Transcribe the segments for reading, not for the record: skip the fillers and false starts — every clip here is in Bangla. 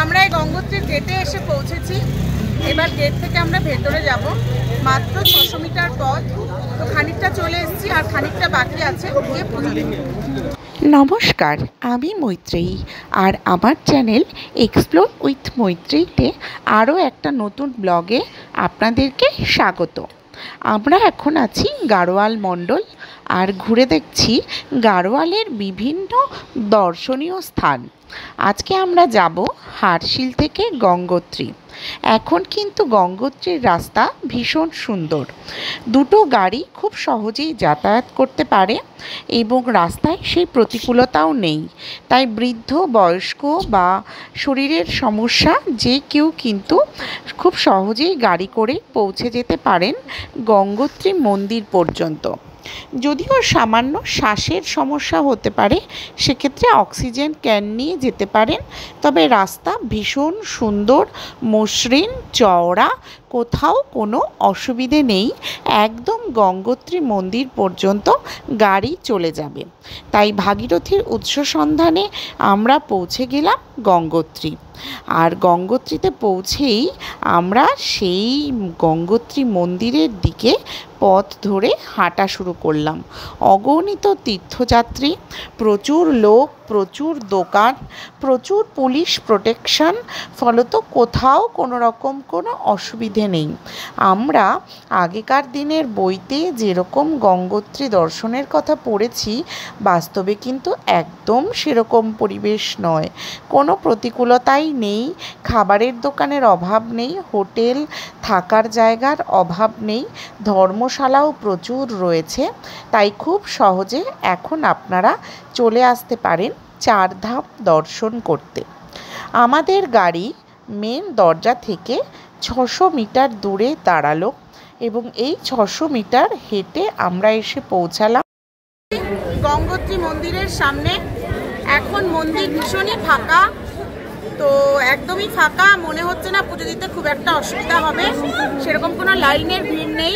আমরা এই গঙ্গোত্রীর গেটে এসে পৌঁছেছি। এবার গেট থেকে আমরা ভেতরে যাব। মাত্র 600 মিটার পথ। তো খানিকটা চলে এসেছি, আর খানিকটা বাকি আছে, গিয়ে পুজো দেব। নমস্কার, আমি মৈত্রেয়ী, আর আমার চ্যানেল এক্সপ্লোর উইথ মৈত্রেয়ীতে আরও একটা নতুন ব্লগে আপনাদেরকে স্বাগত। আমরা এখন আছি গাড়োয়াল মণ্ডল, আর ঘুরে দেখছি গাড়োয়ালের বিভিন্ন দর্শনীয় স্থান। আজকে আমরা যাব হারশিল থেকে গঙ্গোত্রী। এখন কিন্তু গঙ্গোত্রীর রাস্তা ভীষণ সুন্দর, দুটো গাড়ি খুব সহজেই যাতায়াত করতে পারে এবং রাস্তায় সেই প্রতিকূলতাও নেই। তাই বৃদ্ধ, বয়স্ক বা শরীরের সমস্যা যে কেউ কিন্তু খুব সহজেই গাড়ি করে পৌঁছে যেতে পারেন গঙ্গোত্রী মন্দির পর্যন্ত। যদিও সামান্য শ্বাসের সমস্যা হতে পারে, সেক্ষেত্রে অক্সিজেন ক্যান নিয়ে যেতে পারেন। তবে রাস্তা ভীষণ সুন্দর, মসৃণ, চওড়া, কোথাও কোনো অসুবিধে নেই। একদম গঙ্গোত্রী মন্দির পর্যন্ত গাড়ি চলে যাবে। তাই ভাগীরথীর উৎস সন্ধানে আমরা পৌঁছে গেলাম গঙ্গোত্রী। আর গঙ্গোত্রীতে পৌঁছেই আমরা সেই গঙ্গোত্রী মন্দিরের দিকে পথ ধরে হাঁটা শুরু করলাম। অগণিত তীর্থযাত্রী, প্রচুর লোক, প্রচুর দোকান, প্রচুর পুলিশ প্রোটেকশন, ফলত কোথাও কোনো রকম কোনো অসুবিধে নেই। আমরা আগেকার দিনের বইতে যেরকম গঙ্গোত্রী দর্শনের কথা পড়েছি, বাস্তবে কিন্তু একদম সেরকম পরিবেশ নয়। কোনো প্রতিকূলতাই নেই, খাবারের দোকানের অভাব নেই, হোটেল থাকার জায়গার অভাব নেই, ধর্মশালাও প্রচুর রয়েছে। তাই খুব সহজে এখন আপনারা চলে আসতে পারেন চারধাম দর্শন করতে। আমাদের গাড়ি মেন দরজা থেকে 600 মিটার দূরে দাঁড়ালো এবং এই 600 মিটার হেঁটে আমরা এসে পৌঁছালাম গঙ্গোত্রী মন্দিরের সামনে। এখন মন্দির ভীষণই ফাঁকা, তো একদমই ফাঁকা, মনে হচ্ছে না পুজো দিতে খুব একটা অসুবিধা হবে। সেরকম কোনো লাইনের ভিড় নেই,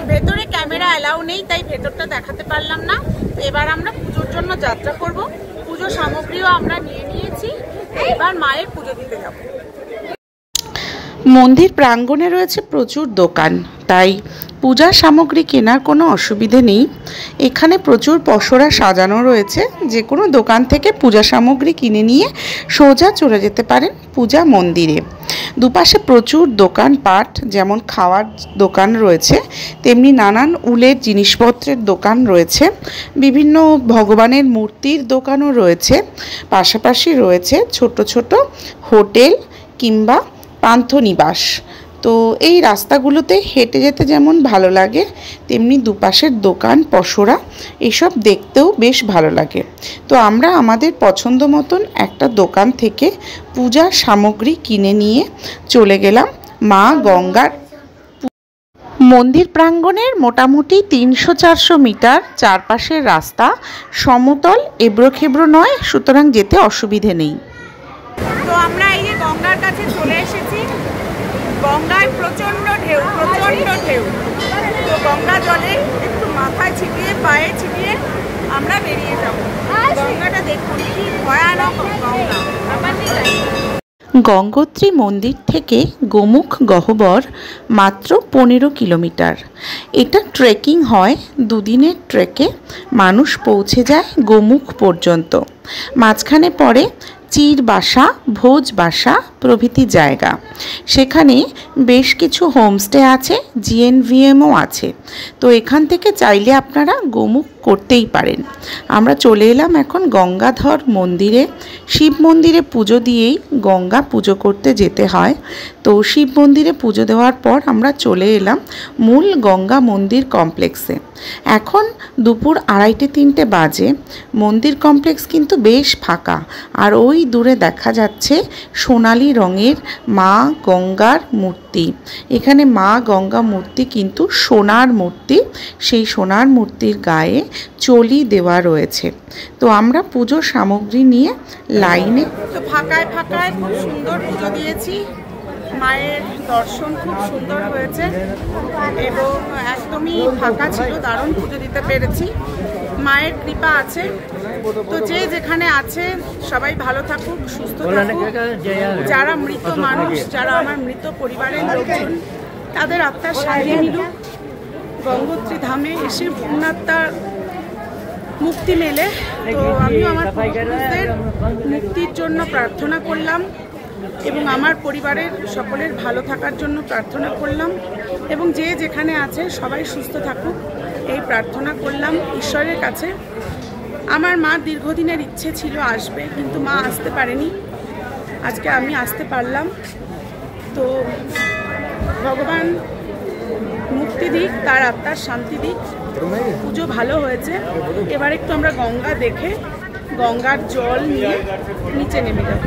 ভেতরে ক্যামেরা অ্যালাউ নেই, তাই ভেতরটা দেখাতে পারলাম না। এবার আমরা পুজোর জন্য যাত্রা করব। পুজো সামগ্রীও আমরা নিয়ে নিয়েছি, এবার মায়ের পুজো দিতে যাব। মন্দির প্রাঙ্গণে রয়েছে প্রচুর দোকান, তাই পূজার সামগ্রী কেনার কোনো অসুবিধে নেই। এখানে প্রচুর পসরা সাজানো রয়েছে, যে কোনো দোকান থেকে পূজা সামগ্রী কিনে নিয়ে সোজা চলে যেতে পারেন পূজা মন্দিরে। দুপাশে প্রচুর দোকানপাট, যেমন খাওয়ার দোকান রয়েছে, তেমনি নানান উলের জিনিসপত্রের দোকান রয়েছে, বিভিন্ন ভগবানের মূর্তির দোকানও রয়েছে। পাশাপাশি রয়েছে ছোট ছোট হোটেল কিংবা পান্থনিবাস। তো এই রাস্তাগুলোতে হেঁটে যেতে যেমন ভালো লাগে, তেমনি দুপাশের দোকান পসরা এসব দেখতেও বেশ ভালো লাগে। তো আমরা আমাদের পছন্দ মতন একটা দোকান থেকে পূজা সামগ্রী কিনে নিয়ে চলে গেলাম মা গঙ্গার মন্দির প্রাঙ্গণের। মোটামুটি 300-400 মিটার চারপাশের রাস্তা সমতল, এবড়োখেবড়ো নয়, সুতরাং যেতে অসুবিধে নেই। তো আমরা এই যে গঙ্গার কাছে চলে এসেছি। গঙ্গায় প্রচণ্ড ঢেউ, প্রচণ্ড ঢেউ। তো গঙ্গা জলে একটু মাথায় ছিটিয়ে, পায়ে ছিটিয়ে আমরা বেরিয়ে যাব। গঙ্গাটা দেখুন কি ভয়ানক গঙ্গা। গঙ্গোত্রী মন্দির থেকে গোমুখ গহ্বর মাত্র 15 কিলোমিটার। এটা ট্রেকিং হয়, দুদিনের ট্রেকে মানুষ পৌঁছে যায় গোমুখ পর্যন্ত। মাঝখানে পড়ে চিরবাসা, ভোজবাসা প্রভৃতি জায়গা। সেখানে বেশ কিছু হোমস্টে আছে, জিএনভিএমও আছে। তো এখান থেকে চাইলে আপনারা গোমুখ করতেই পারেন। আমরা চলে এলাম এখন গঙ্গাধর মন্দিরে। শিব মন্দিরে পুজো দিয়েই গঙ্গা পুজো করতে যেতে হয়। তো শিব মন্দিরে পুজো দেওয়ার পর আমরা চলে এলাম মূল গঙ্গা মন্দির কমপ্লেক্সে। এখন দুপুর 2:30-3টে বাজে। মন্দির কমপ্লেক্স কিন্তু বেশ ফাঁকা, আর ওই দূরে দেখা যাচ্ছে সোনালি রঙের মা গঙ্গার মূর্তি। এখানে মা গঙ্গা মূর্তি কিন্তু সোনার মূর্তি, সেই সোনার মূর্তির গায়ে চলি দেওয়া রয়েছে। তো আমরা পুজো সামগ্রী নিয়ে লাইনে, তো ফাঁকায় ফাঁকায় খুব সুন্দর পুজো দিয়েছি। মায়ের দর্শন খুব সুন্দর হয়েছে এবং একদমই ফাঁকা ছিল, দারুণ পুজো দিতে পেরেছি। মায়ের কৃপা আছে। তো যে যেখানে আছে সবাই ভালো থাকুক, সুস্থ থাকুক। যারা মৃত মানুষ, যারা আমার মৃত পরিবারের লোকজন, তাদের আত্মার শান্তি মিলুক, গঙ্গোত্রী ধামে এসে পূর্ণাত্মার মুক্তি মেলে। তো আমিও আমার পূর্বপুরুষদের মুক্তির জন্য প্রার্থনা করলাম এবং আমার পরিবারের সকলের ভালো থাকার জন্য প্রার্থনা করলাম এবং যে যেখানে আছে সবাই সুস্থ থাকুক এই প্রার্থনা করলাম ঈশ্বরের কাছে। আমার মা দীর্ঘদিনের ইচ্ছে ছিল আসবে, কিন্তু মা আসতে পারেনি, আজকে আমি আসতে পারলাম। তো ভগবান মুক্তি দিক, তার আত্মার শান্তি দিক। পুজো ভালো হয়েছে। এবার একটু আমরা গঙ্গা দেখে গঙ্গার জল নিয়ে নিচে নেমে যাব।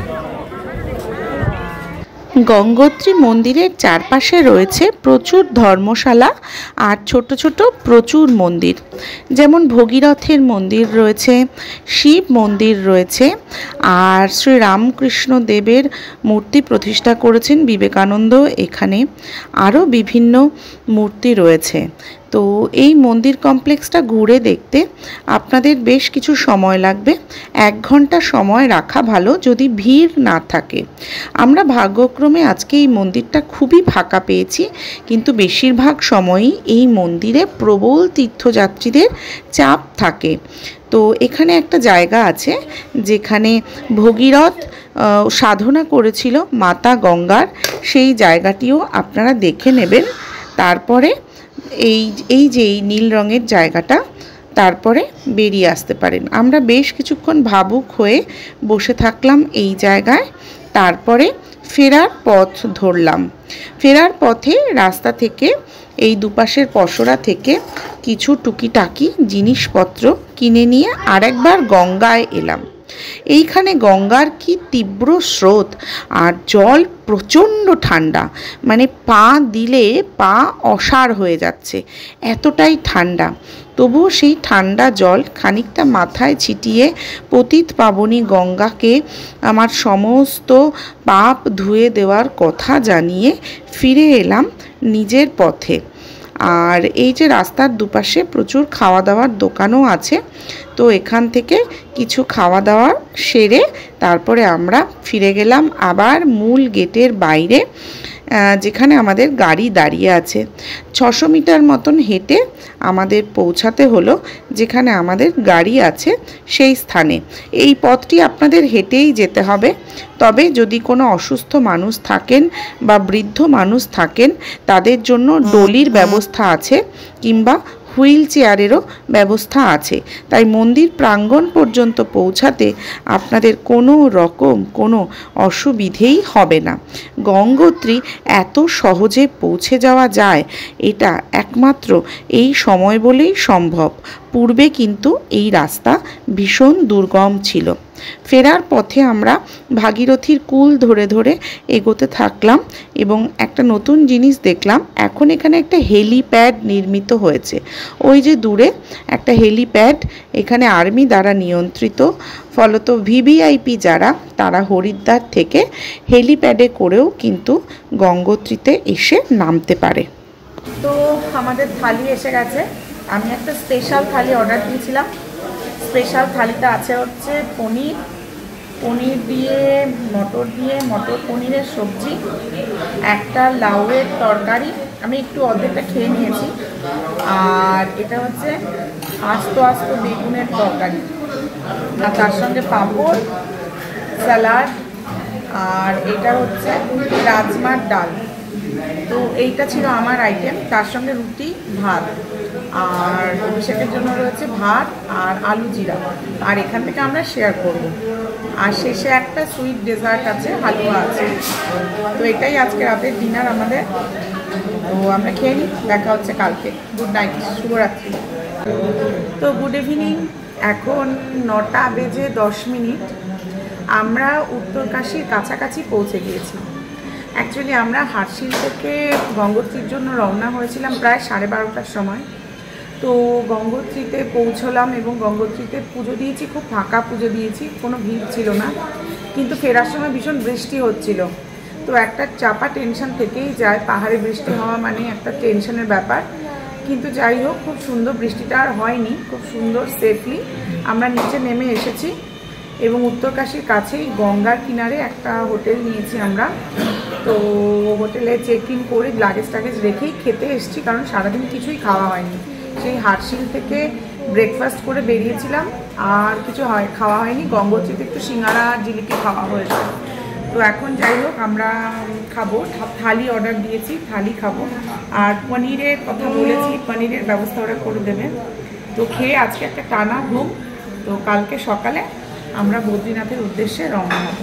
গঙ্গোত্রী মন্দিরের চারপাশে রয়েছে প্রচুর ধর্মশালা আর ছোট ছোট প্রচুর মন্দির, যেমন ভগীরথের মন্দির রয়েছে, শিব মন্দির রয়েছে, আর শ্রী রামকৃষ্ণ দেবের মূর্তি প্রতিষ্ঠা করেছেন বিবেকানন্দ এখানে, আরও বিভিন্ন মূর্তি রয়েছে। তো এই মন্দির কমপ্লেক্সটা ঘুরে দেখতে আপনাদের বেশ কিছু সময় লাগবে, 1 ঘন্টা সময় রাখা ভালো যদি ভিড় না থাকে। আমরা ভাগ্যক্রমে আজকে এই মন্দিরটা খুবই ফাঁকা পেয়েছি, কিন্তু বেশিরভাগ সময়ই এই মন্দিরে প্রবল তীর্থযাত্রীদের চাপ থাকে। তো এখানে একটা জায়গা আছে যেখানে ভগীরথ সাধনা করেছিল মাতা গঙ্গার, সেই জায়গাটিও আপনারা দেখে নেবেন। তারপরে এই যে এই নীল রঙের জায়গাটা, তারপরে বেরিয়ে আসতে পারেন। আমরা বেশ কিছুক্ষণ ভাবুক হয়ে বসে থাকলাম এই জায়গায়, তারপরে ফেরার পথ ধরলাম। ফেরার পথে রাস্তা থেকে এই দুপাশের পসরা থেকে কিছু টুকিটাকি জিনিসপত্র কিনে নিয়ে আরেকবার গঙ্গায় এলাম। এইখানে গঙ্গার কি তীব্র স্রোত, আর জল প্রচণ্ড ঠান্ডা, মানে পা দিলে পা অসাড় হয়ে যাচ্ছে, এতটাই ঠান্ডা। তবুও সেই ঠান্ডা জল খানিকটা মাথায় ছিটিয়ে পতিত পাবনী গঙ্গাকে আমার সমস্ত পাপ ধুয়ে দেওয়ার কথা জানিয়ে ফিরে এলাম নিজের পথে। আর এই যে রাস্তার দুপাশে প্রচুর খাওয়া দাওয়ার দোকানও আছে, তো এখান থেকে কিছু খাওয়া দাওয়া সেরে তারপরে আমরা ফিরে গেলাম আবার মূল গেটের বাইরে, যেখানে আমাদের গাড়ি দাঁড়িয়ে আছে। 600 মিটার মতন হেঁটে আমাদের পৌঁছাতে হলো যেখানে আমাদের গাড়ি আছে সেই স্থানে। এই পথটি আপনাদের হেঁটেই যেতে হবে, তবে যদি কোনো অসুস্থ মানুষ থাকেন বা বৃদ্ধ মানুষ থাকেন তাদের জন্য ডলির ব্যবস্থা আছে, কিংবা হুইল চেয়ারেরও ব্যবস্থা আছে। তাই মন্দির প্রাঙ্গণ পর্যন্ত পৌঁছাতে আপনাদের কোনো রকম কোনো অসুবিধেই হবে না। গঙ্গোত্রী এত সহজে পৌঁছে যাওয়া যায় এটা একমাত্র এই সময় বলেই সম্ভব। পূর্বে কিন্তু এই রাস্তা ভীষণ দুর্গম ছিল। ফেরার পথে আমরা ভাগীরথীর কূল ধরে ধরে এগোতে থাকলাম এবং একটা নতুন জিনিস দেখলাম, এখন এখানে একটা হেলিপ্যাড নির্মিত হয়েছে। ওই যে দূরে একটা হেলিপ্যাড, এখানে আর্মি দ্বারা নিয়ন্ত্রিত, ফলত ভিভিআইপি যারা তারা হরিদ্বার থেকে হেলিপ্যাডে করেও কিন্তু গঙ্গোত্রীতে এসে নামতে পারে। তো আমাদের থালি এসে গেছে। আমি একটা স্পেশাল থালি অর্ডার দিয়েছিলাম। স্পেশাল থালিটা আছে হচ্ছে পনির দিয়ে মটর পনিরের সবজি, একটা লাউয়ের তরকারি, আমি একটু অর্ধেকটা খেয়ে নিয়েছি, আর এটা হচ্ছে আস্ত বেগুনের তরকারি, আর তার সঙ্গে পাঁপড়, স্যালাড, আর এটা হচ্ছে রাজমার ডাল। তো এইটা ছিল আমার আইটেম, তার সঙ্গে রুটি, ভাত, আর অভিষেকের জন্য রয়েছে ভাত আর আলু জিরা, আর এখান থেকে আমরা শেয়ার করব। আর শেষে একটা সুইট ডেজার্ট আছে, হালুয়া আছে। তো এটাই আজকে রাতের ডিনার আমাদের। তো আমরা খেয়ে নিই, দেখা হচ্ছে কালকে। গুড নাইট, শুভরাত্রি। তো গুড ইভিনিং, এখন 9টা বেজে 10 মিনিট। আমরা উত্তরকাশীর কাছাকাছি পৌঁছে গিয়েছি। অ্যাকচুয়ালি আমরা হাটশিল থেকে গঙ্গোত্রীর জন্য রওনা হয়েছিলাম প্রায় 12:30টার সময়। তো গঙ্গোত্রীতে পৌঁছলাম এবং গঙ্গোত্রীতে পুজো দিয়েছি, খুব ফাঁকা পুজো দিয়েছি, কোনো ভিড় ছিল না, কিন্তু ফেরার সময় ভীষণ বৃষ্টি হচ্ছিল। তো একটা চাপা টেনশন থেকেই যায়, পাহাড়ে বৃষ্টি হওয়া মানে একটা টেনশনের ব্যাপার। কিন্তু যাই হোক খুব সুন্দর, বৃষ্টিটা আর হয়নি, খুব সুন্দর সেফলি আমরা নিচে নেমে এসেছি এবং উত্তরকাশীর কাছেই গঙ্গার কিনারে একটা হোটেল নিয়েছি আমরা। তো হোটেলে চেক ইন করে লাগেজ টাগেজ রেখেই খেতে এসেছি, কারণ সারাদিন কিছুই খাওয়া হয়নি। সেই হাটশিল থেকে ব্রেকফাস্ট করে বেরিয়েছিলাম, আর কিছু খাওয়া হয়নি। গঙ্গোত্রীতে একটু সিঙ্গারা জিলিপি খাওয়া হয়েছে। তো এখন যাই হোক আমরা খাবো, থালি অর্ডার দিয়েছি, থালি খাবো। আর পনিরের কথা বলেছি, পনিরের ব্যবস্থা ওরা করে দেবে। তো খেয়ে আজকে একটা টানা ঘুম। তো কালকে সকালে আমরা বদ্রীনাথের উদ্দেশ্যে রওনা হব।